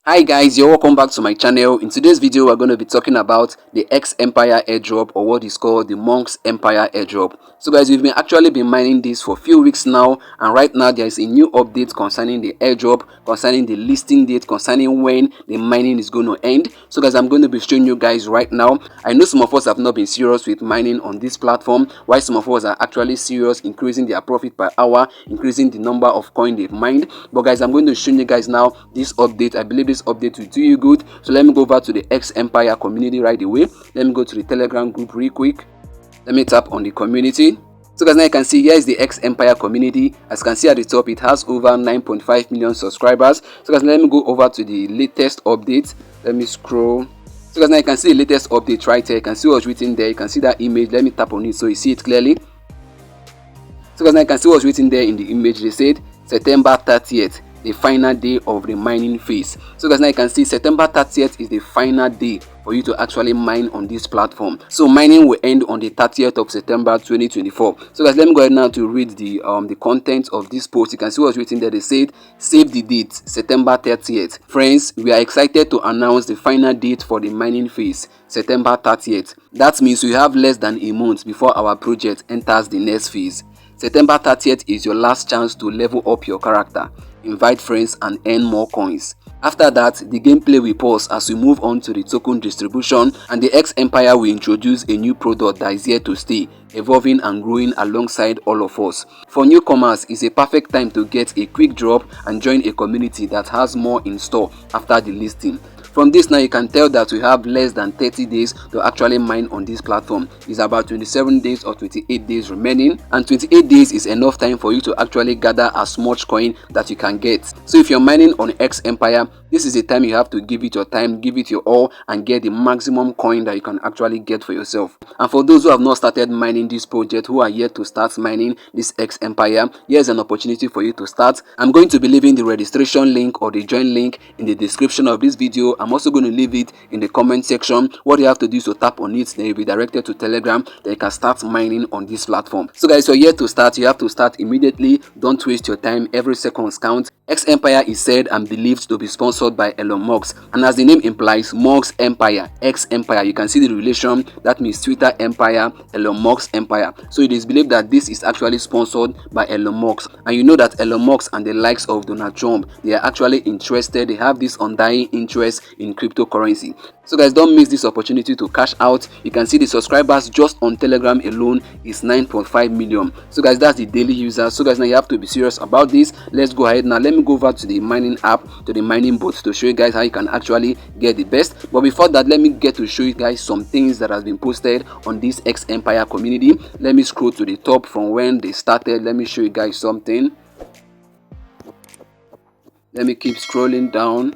Hi guys, you're welcome back to my channel. In today's video, we're going to be talking about the Xempire airdrop, or what is called the Monk's Empire airdrop. So guys, we've actually been mining this for a few weeks now, and right now there is a new update concerning the airdrop, concerning the listing date, concerning when the mining is going to end. So guys, I'm going to be showing you guys right now. I know some of us have not been serious with mining on this platform, while some of us are actually serious, increasing their profit per hour, increasing the number of coin they've mined. But guys, I'm going to show you guys now this update. I believe this update will do you good. So let me go over to the Xempire community right away. Let me go to the Telegram group real quick. Let me tap on the community. So guys, now you can see here is the Xempire community. As you can see at the top, it has over 9.5 million subscribers. So guys, let me go over to the latest update. Let me scroll. So guys, now you can see the latest update right here. You can see what's written there. You can see that image. Let me tap on it so you see it clearly. So guys, now you can see what's written there in the image. They said September 30th. The final day of the mining phase. So guys, now you can see September 30th is the final day for you to actually mine on this platform. So mining will end on the 30th of September 2024. So guys, let me go ahead now to read the content of this post. You can see what's written there. They said save the date, September 30th. Friends, we are excited to announce the final date for the mining phase, September 30th. That means we have less than a month before our project enters the next phase. September 30th is your last chance to level up your character, invite friends, and earn more coins. After that, the gameplay will pause as we move on to the token distribution, and the Xempire will introduce a new product that is here to stay, evolving and growing alongside all of us. For newcomers, it's a perfect time to get a quick drop and join a community that has more in store after the listing. From this now, you can tell that we have less than 30 days to actually mine on this platform. It's about 27 days or 28 days remaining, and 28 days is enough time for you to actually gather as much coin that you can get. So if you're mining on Xempire, this is the time you have to give it your time, give it your all, and get the maximum coin that you can actually get for yourself. And for those who have not started mining this project, who are yet to start mining this Xempire, here's an opportunity for you to start. I'm going to be leaving the registration link or the join link in the description of this video. I'm also going to leave it in the comment section. What you have to do is to tap on it, then you'll be directed to Telegram, then you can start mining on this platform. So guys, you're here to start, you have to start immediately. Don't waste your time, every second counts. Xempire is said and believed to be sponsored by Elon Musk, and as the name implies, Musk's Empire, Xempire, you can see the relation. That means Twitter Empire, Elon Musk's Empire. So it is believed that this is actually sponsored by Elon Musk, and you know that Elon Musk and the likes of Donald Trump, they are actually interested, they have this undying interest in cryptocurrency. So guys, don't miss this opportunity to cash out. You can see the subscribers just on Telegram alone is 9.5 million. So guys, that's the daily users. So guys, now you have to be serious about this. Let's go ahead now. Let me go over to the mining app, to the mining bot, to show you guys how you can actually get the best. But before that, let me get to show you guys some things that has been posted on this Xempire community. Let me scroll to the top from when they started. Let me show you guys something. Let me keep scrolling down.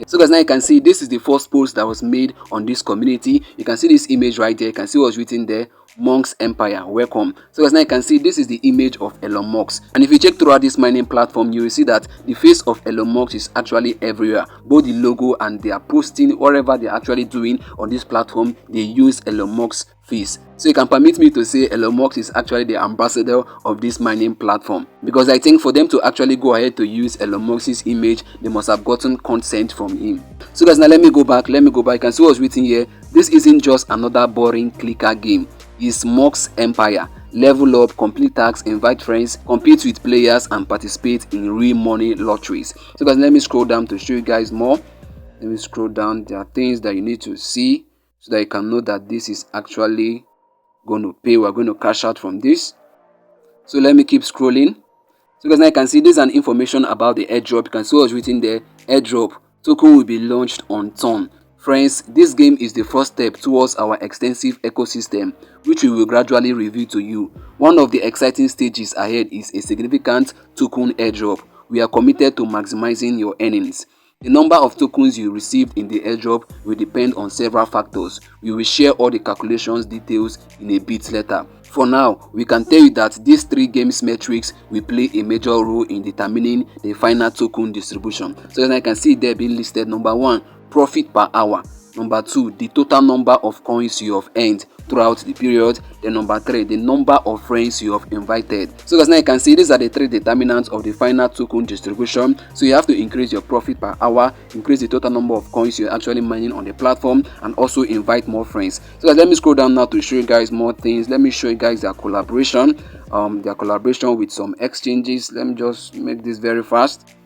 So guys, now you can see this is the first post that was made on this community. You can see this image right there. You can see what's written there. Monk's Empire, welcome. So guys, now you can see this is the image of Elon Musk, and if you check throughout this mining platform, you will see that the face of Elon Musk is actually everywhere, both the logo and they are posting whatever they're actually doing on this platform, they use Elon Musk's face. So you can permit me to say Elon Musk is actually the ambassador of this mining platform, because I think for them to actually go ahead to use Elon Musk's image, they must have gotten consent from him. So guys, now let me go back. You can see what's written here. This isn't just another boring clicker game. It's Monk's Empire. Level up, complete tasks, invite friends, compete with players, and participate in real money lotteries. So guys, let me scroll down to show you guys more. Let me scroll down. There are things that you need to see so that you can know that this is actually going to pay. We're going to cash out from this. So let me keep scrolling. So guys, now you can see this is an information about the airdrop. You can see what's written there. Airdrop token will be launched on Ton. Friends, this game is the first step towards our extensive ecosystem, which we will gradually reveal to you. One of the exciting stages ahead is a significant token airdrop. We are committed to maximizing your earnings. The number of tokens you received in the airdrop will depend on several factors. We will share all the calculations details in a bit later. For now, we can tell you that these three games metrics will play a major role in determining the final token distribution. So as I can see there being listed, number one, profit per hour. Number 2, the total number of coins you have earned throughout the period. Then number 3, the number of friends you have invited. So guys, now you can see these are the 3 determinants of the final token distribution. So you have to increase your profit per hour, increase the total number of coins you're actually mining on the platform, and also invite more friends. So guys, let me scroll down now to show you guys more things. Let me show you guys their collaboration with some exchanges. Let me just make this very fast.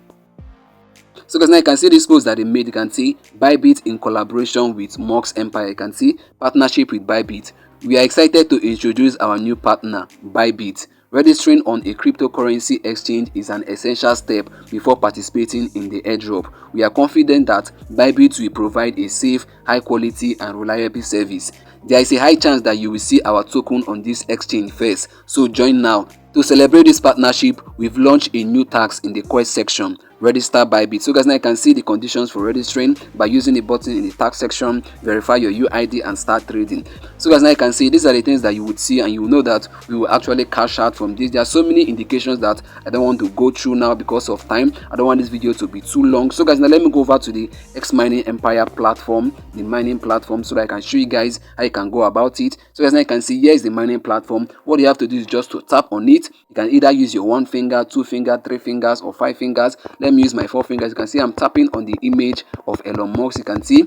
So guys, now you can see this post that they made. You can see Bybit in collaboration with Musk Xempire. You can see partnership with Bybit. We are excited to introduce our new partner, Bybit. Registering on a cryptocurrency exchange is an essential step before participating in the airdrop. We are confident that Bybit will provide a safe, high quality and reliable service. There is a high chance that you will see our token on this exchange first, so join now. To celebrate this partnership, we've launched a new task in the quest section, register Bybit. So guys, now you can see the conditions for registering by using the button in the task section, verify your UID and start trading. So guys, now you can see these are the things that you would see, and you will know that we will actually cash out from this. There are so many indications that I don't want to go through now because of time. I don't want this video to be too long. So guys, now let me go over to the X Mining Empire platform, the mining platform, so that I can show you guys how you can go about it. So guys, now you can see here is the mining platform. What you have to do is just to tap on it. You can either use your 1 finger, 2 finger, 3 fingers or 5 fingers. Let me use my 4 fingers. You can see I'm tapping on the image of Elon Musk. You can see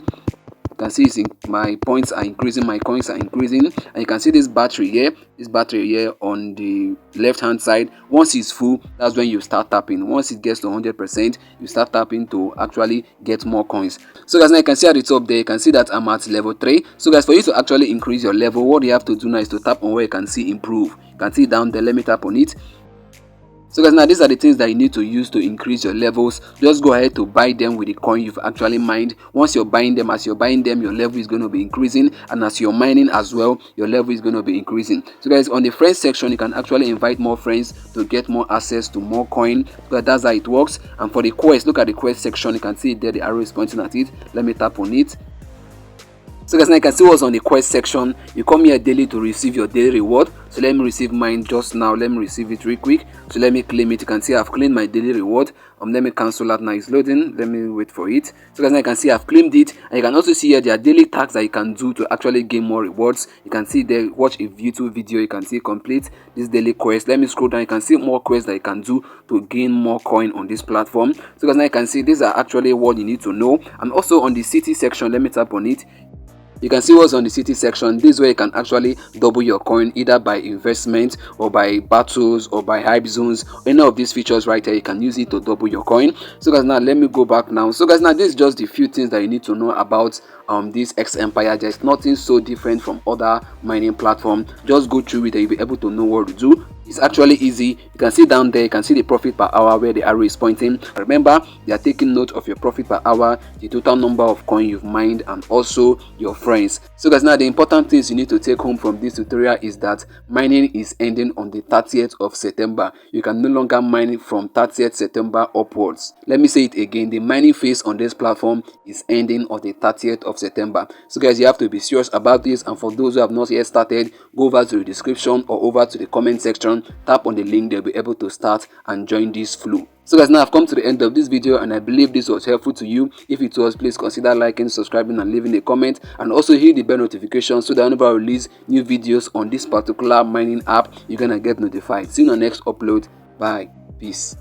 my points are increasing, my coins are increasing, and you can see this battery here on the left hand side. Once it's full, that's when you start tapping. Once it gets to 100%, you start tapping to actually get more coins. So guys, now you can see at the top there, you can see that I'm at level 3. So guys, for you to actually increase your level, what you have to do now is to tap on where you can see improve. You can see down there. Let me tap on it. So guys, now these are the things that you need to use to increase your levels. Just go ahead to buy them with the coin you've actually mined. Once you're buying them, as you're buying them, your level is going to be increasing, and as you're mining as well, your level is going to be increasing. So guys, on the friends section, you can actually invite more friends to get more access to more coin. So that's how it works. And for the quest, look at the quest section. You can see there the arrow is pointing at it. Let me tap on it. So guys, now you can see what's on the quest section. You come here daily to receive your daily reward. So let me receive mine just now. Let me receive it real quick. So let me claim it. You can see I've claimed my daily reward. Let me cancel that now. It's loading. Let me wait for it. So guys, now you can see I've claimed it, and you can also see here there are daily tasks that you can do to actually gain more rewards. You can see there, watch a YouTube video. You can see complete this daily quest. Let me scroll down. You can see more quests that you can do to gain more coin on this platform. So guys, now you can see these are actually what you need to know. And also on the city section, let me tap on it. You can see what's on the city section. This way you can actually double your coin either by investment or by battles or by hype zones. Any of these features right here, you can use it to double your coin. So guys, now let me go back now. So guys, now this is just the few things that you need to know about this Xempire. There's nothing so different from other mining platform. Just go through it and you'll be able to know what to do. It's actually easy. You can see down there, you can see the profit per hour where the arrow is pointing. Remember, they are taking note of your profit per hour, the total number of coin you've mined, and also your friends. So guys, now the important things you need to take home from this tutorial is that mining is ending on the 30th of September. You can no longer mine from 30th September upwards. Let me say it again. The mining phase on this platform is ending on the 30th of September. So guys, you have to be serious about this, and for those who have not yet started, go over to the description or over to the comment section, tap on the link. They'll be able to start and join this flow. So guys, now I've come to the end of this video, and I believe this was helpful to you. If it was, please consider liking, subscribing and leaving a comment, and also hit the bell notification so that whenever I release new videos on this particular mining app, you're gonna get notified. See you in the next upload. Bye. Peace.